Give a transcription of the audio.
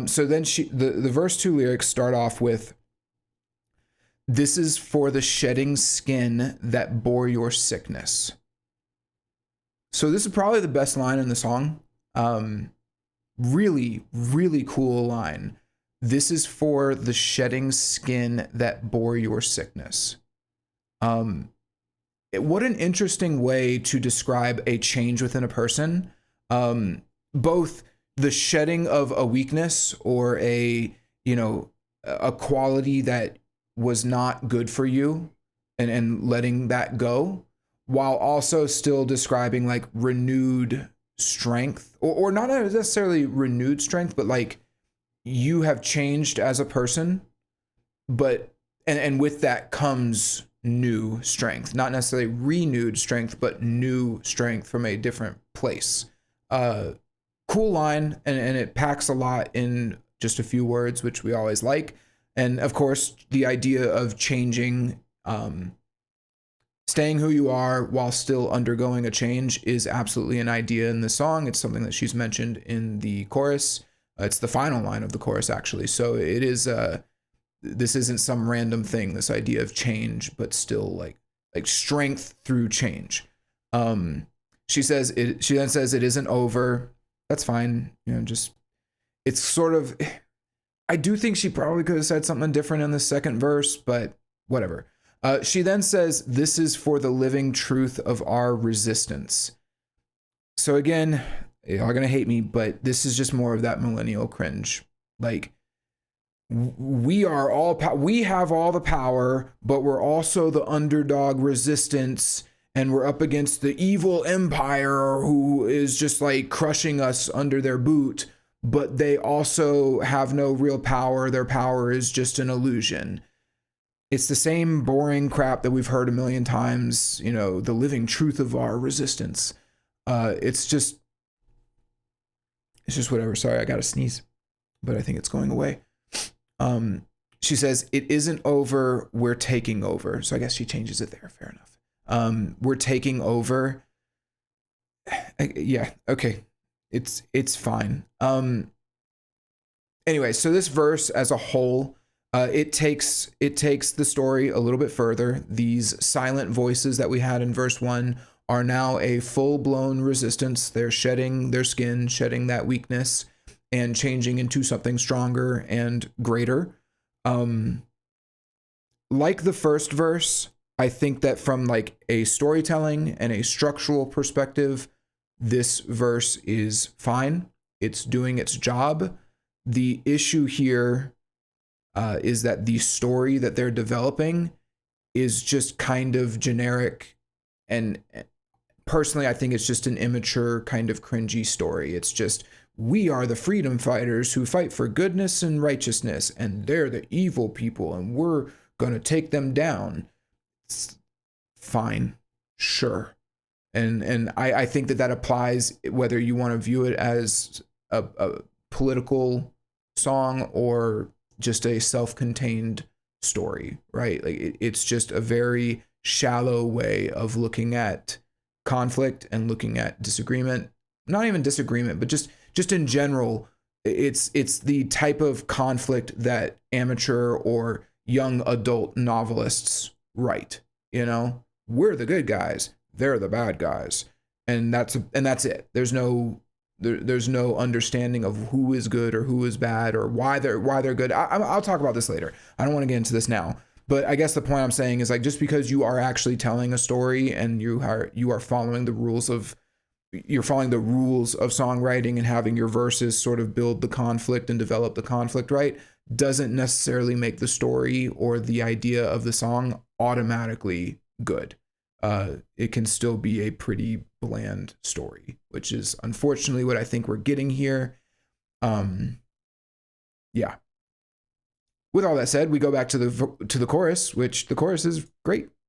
So then the verse 2 lyrics start off with, "This is for the shedding skin that bore your sickness." So this is probably the best line in the song. Really, really cool line. "This is for the shedding skin that bore your sickness." What an interesting way to describe a change within a person. Both the shedding of a weakness or a quality that was not good for you, and letting that go, while also still describing like renewed strength, or not necessarily renewed strength, but like you have changed as a person, but and with that comes new strength, not necessarily renewed strength, but new strength from a different place. Cool line, and it packs a lot in just a few words, which we always like. And of course, the idea of changing, staying who you are while still undergoing a change is absolutely an idea in the song. It's something that she's mentioned in the chorus. It's the final line of the chorus, actually. So it is, this isn't some random thing, this idea of change, but still like strength through change. She then says it isn't over. That's fine. Just, it's sort of, I do think she probably could have said something different in the second verse, but whatever. She then says, "This is for the living truth of our resistance." So again, y'all are going to hate me, but this is just more of that millennial cringe. Like, we have all the power, but we're also the underdog resistance, and we're up against the evil empire who is just like crushing us under their boot, but they also have no real power. Their power is just an illusion. It's the same boring crap that we've heard a million times, the living truth of our resistance. It's just whatever. Sorry, I got to sneeze, but I think it's going away. She says, "It isn't over, we're taking over." So I guess she changes it there. Fair enough. We're taking over. Yeah, okay. It's fine. Anyway, so this verse as a whole, it takes the story a little bit further. These silent voices that we had in verse 1 are now a full-blown resistance. They're shedding their skin, shedding that weakness, and changing into something stronger and greater. Like the first verse, I think that from like a storytelling and a structural perspective, this verse is fine. It's doing its job. The issue here is that the story that they're developing is just kind of generic, and personally, I think it's just an immature, kind of cringy story. It's just, we are the freedom fighters who fight for goodness and righteousness, and they're the evil people, and we're gonna take them down. It's fine, sure. And I think that applies whether you want to view it as a political song or just a self-contained story, right? Like it's just a very shallow way of looking at conflict and looking at disagreement. Not even disagreement, but just in general, it's the type of conflict that amateur or young adult novelists write. We're the good guys, they're the bad guys, and that's it. There's no understanding of who is good or who is bad or why they're good. I'll talk about this later. I don't want to get into this now, but I guess the point I'm saying is, like, just because you are actually telling a story and you are following the rules of songwriting and having your verses sort of build the conflict and develop the conflict, right, doesn't necessarily make the story or the idea of the song automatically good. It can still be a pretty bland story, which is unfortunately what I think we're getting here. Yeah. With all that said, we go back to the chorus, which the chorus is great.